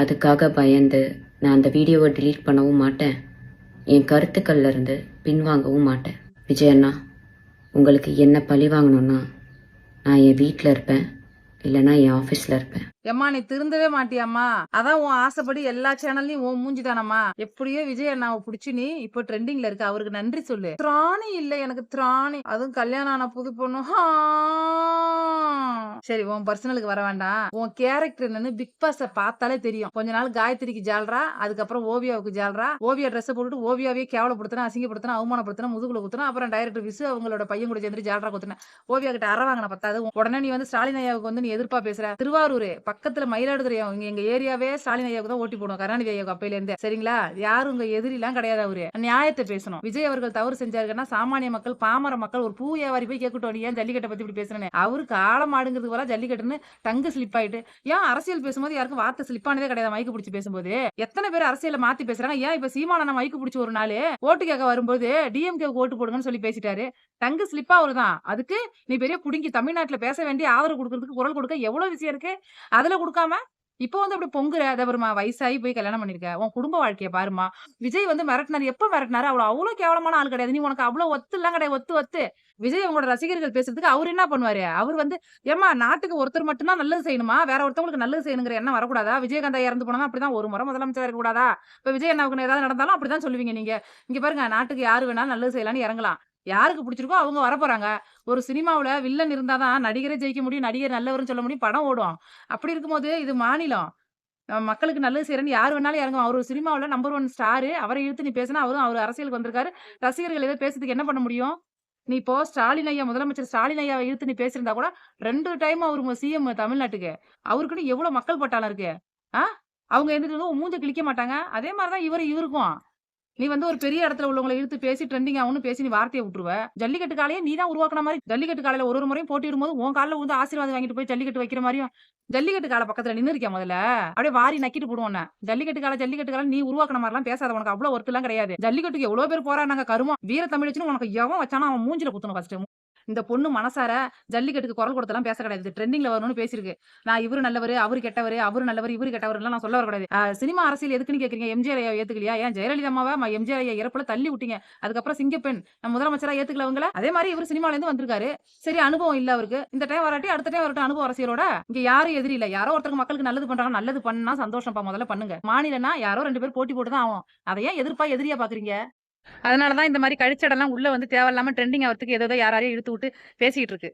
அதுக்காக பயந்து நான் அந்த வீடியோவை delete பண்ணவும் மாட்டேன். என் கருத்துக்கள்ல இருந்து பின்வாங்கவும் மாட்டேன். விஜய் அண்ணா, உங்களுக்கு என்ன பழி வாங்கணும்னா நான் என் வீட்டில் இருப்பேன், இல்லைன்னா என் ஆஃபீஸில் இருப்பேன். எம்மா நீ திருந்தவே மாட்டியாம்மா? அதான் உன் ஆசைப்படி எல்லா சேனல்லையும் உன் மூஞ்சி தானம்மா. எப்படியோ விஜய் அண்ணாவை புடிச்சு நீ இப்போ ட்ரெண்டிங்ல இருக்க. அவருக்கு நன்றி சொல்லு. திராணி இல்ல எனக்கு திராணி. அதுவும் கல்யாணம் ஆன புது பொண்ணு. சரி உன் பர்சனலுக்கு வர வேண்டாம். உன் கேரக்டர் என்னன்னு பிக் பாஸ பார்த்தாலே தெரியும். கொஞ்ச நாள் காயத்ரிக்கு ஜால்ரா, அதுக்கப்புறம் ஓவியாவுக்கு ஜால்ரா. ஓவியா ட்ரெஸ் போட்டுட்டு ஓவியாவே கேவலப்படுத்தினா, அசிங்கப்படுத்தினா, அவமானப்படுத்தினா, முதுகுல குத்துனா, அப்புறம் டைரக்டர் விசு அவங்களோட பையன் கூட சேர்ந்து ஜால்ரா குத்துன. ஓவியா கிட்ட அற வாங்கின பத்தாது. உடனே நீ வந்து ஸ்டாலின் ஐயாவுக்கு வந்து நீ எதிர்ப்பா பேசுற. திருவாரூர் பக்கத்துல மயிலாடுதுறை எங்க ஏரியாவே ஸ்டாலின் ஐயாவுக்கு தான் ஓட்டி போடும். கருணாநிதி ஐயாவுக்கு அப்பையில இருந்தே. சரிங்களா? யாரும் உங்க எதிரி எல்லாம் கிடையாது. அவரு நியாயத்தை பேசணும். விஜய் அவர்கள் தவறு செஞ்சாருன்னா சாமானிய மக்கள், பாமர மக்கள் ஒரு பூ வியாபாரி போய் கேட்கட்டும், நீ ஏன் ஜல்லிக்கட்டை பத்தி இப்படி பேசுறேன்னு. அவருக்கு ஆழம் ஆடுங்கிறது போல ஜல்லிக்கட்டுன்னு டங்கு ஸ்லிப் ஆயிட்டு. ஏன் அரசியல் பேசும்போது யாருக்கும் வார்த்தை ஸ்லிப் ஆனதே கிடையாது. மைக்கு பிடிச்சி பேசும்போது எத்தனை பேர் அரசியல மாத்தி பேசுறாங்க. ஏன் இப்ப சீமானண்ணா மைக்கு பிடிச்சி ஒரு நாள் ஓட்டு கேட்க வரும்போது டிஎம்கே ஓட்டு போடுங்கன்னு சொல்லி பேசிட்டாரு. டங்கு ஸ்லிப்பா அவருதான். அதுக்கு நீ பெரிய புடுங்கி தமிழ்நாட்டுல பேச வேண்டிய ஆதரவு கொடுக்கறதுக்கு குரல் கொடுக்க எவ்வளவு விஷயம் இருக்கு. அதுல கொடுக்காம இப்போ வந்து அப்படி பொங்குற. அத பாருமா, வயசாகி போய் கல்யாணம் பண்ணிருக்க. உன் குடும்ப வாழ்க்கைய பாருமா. விஜய் வந்து மிரட்டினாரு. எப்ப மிரட்டினாரு? அவ்வளவு கேவலமான ஆள் கிடையாது. நீ உனக்கு அவ்வளவு ஒத்து எல்லாம் கிடையாது. ஒத்து ஒத்து விஜய் அவங்களோட ரசிகர்கள் பேசுறதுக்கு அவர் என்ன பண்ணுவாரு? அவர் வந்து ஏமா நாட்டுக்கு ஒருத்தர் மட்டும் தான் நல்லது செய்யணுமா? வேற ஒருத்தவங்களுக்கு நல்லது செய்யணுங்கிற எண்ணம் வரக்கூடாதா? விஜயகாந்த் ஐயா இறந்து போனா அப்படிதான் ஒரு முறை முதலமைச்சர் இருக்க கூடாதா? இப்ப விஜய் அண்ணாவுக்கு ஏதாவது நடந்தாலும் அப்படிதான் சொல்லுவீங்க நீங்க. இங்க பாருங்க, நாட்டுக்கு யாரு வேணாலும் நல்லது செய்யலாம்னு இறங்கலாம். யாருக்கு பிடிச்சிருக்கோ அவங்க வரப்போறாங்க. ஒரு சினிமாவுல வில்லன் இருந்தாதான் நடிகரே ஜெயிக்க முடியும். நடிகர் நல்லவர்னு சொல்ல முடியும். படம் ஓடும். அப்படி இருக்கும்போது இது மாநிலம். மக்களுக்கு நல்லது செய்றேன்னு யார் வேணாலும் இறங்குவான். அவரு சினிமாவுல நம்பர் 1 ஸ்டாரு. அவர இழுத்து நீ பேசினா அவரு அரசியலுக்கு வந்திருக்காரு. ரசிகர்கள் ஏதோ பேசுறதுக்கு என்ன பண்ண முடியும்? நீ இப்போ ஸ்டாலின் ஐயா, முதலமைச்சர் ஸ்டாலின் ஐயாவ இழுத்து நீ பேசியிருந்தா கூட 2 டைம் அவரு சிஎம் தமிழ்நாட்டுக்கு. அவருக்குன்னு எவ்வளவு மக்கள் பட்டாளம் இருக்கு. ஆ? அவங்க எந்திரிச்சு வந்து உன் மூஞ்ச கிழிக்க மாட்டாங்க. அதே மாரி தான் இவருக்கும். நீ வந்து ஒரு பெரிய இடத்துல உள்ளவங்கள இழுத்து பேசி ட்ரெண்டிங் ஆகும்னு பேசி நீ வார்த்தைய விட்டுருவ. ஜல்லிக்கட்டு காளைய நீ தான் உருவாக்குன மாரி, ஜல்லிக்கட்டு காளையில ஒரு முறையும் போட்டியிடும்போது உன் கால்ல விழுந்து ஆசீர்வாதம் வாங்கிட்டு போய் ஜல்லிக்கட்டு வைக்கிற மாரியும், ஜல்லிக்கட்டு காளை பக்கத்துல நின்னு இருக்கியா முதல்ல? அப்படியே வாரி நக்கிட்டு போடுவோம் உன்ன. ஜல்லிக்கட்டு காளை நீ உருவாக்குன மாரிலாம் பேசாத. உனக்கு அவ்வளவு ஒர்த் கிடையாது. ஜல்லிக்கட்டுக்கு எவ்வளவு பேர் போறானாங்க கருமம். வீர தமிழச்சின்னு உனக்கு எவன் வச்சானோ அவன் மூஞ்சில குத்தணும் ஃபர்ஸ்ட். இந்த பொண்ணு மனசார ஜல்லிக்கட்டுக்கு குரல் கொடுத்தலாம் பேச கிடையாது. ட்ரெண்டிங்ல வரணும்னு பேசிருக்கு. நான் இவரு நல்லவரு, அவரு கெட்டவரு, அவரு நல்லவரு, இவரு கெட்டவருலாம் நான் சொல்ல வரக்கூடாது. சினிமா அரசியல் எதுக்குன்னு கேக்குறீங்க? எம்ஜிஆர் ஐயா ஏத்துக்கலையா? ஏன் ஜெயலலிதா அம்மாவ எம்ஜிஆர் ஐயா இறப்புல தள்ளி விட்டீங்க. அதுக்கப்புறம் சிங்கப்பெண் முதலமைச்சரா ஏத்துக்கல அவங்கள. அதே மாதிரி இவரு சினிமால இருந்து வந்திருக்காரு. சரி அனுபவம் இல்ல அவருக்கு. இந்த டைம் வராட்டி அடுத்த டைம் வரட்டும் அனுபவம் அரசியலோட. இங்க யாரும் எதிரி இல்ல. யாரோ ஒருத்தருக்கு மக்களுக்கு நல்லது பண்றாங்க. நல்லது பண்ணா சந்தோஷம்ப்பா, முதல்ல பண்ணுங்க. மாநிலனா யாரோ 2 பேர் போட்டி போட்டு தான் ஆகும். அத ஏன் எதிரியா பாக்குறீங்க? அதனால தான் இந்த மாரி கழிச்சடலாம் உள்ள வந்து தேவையில்லாம ட்ரெண்டிங் ஆவறதுக்கு ஏதோ யாரையும் இழுத்து விட்டு பேசிட்டு இருக்கு.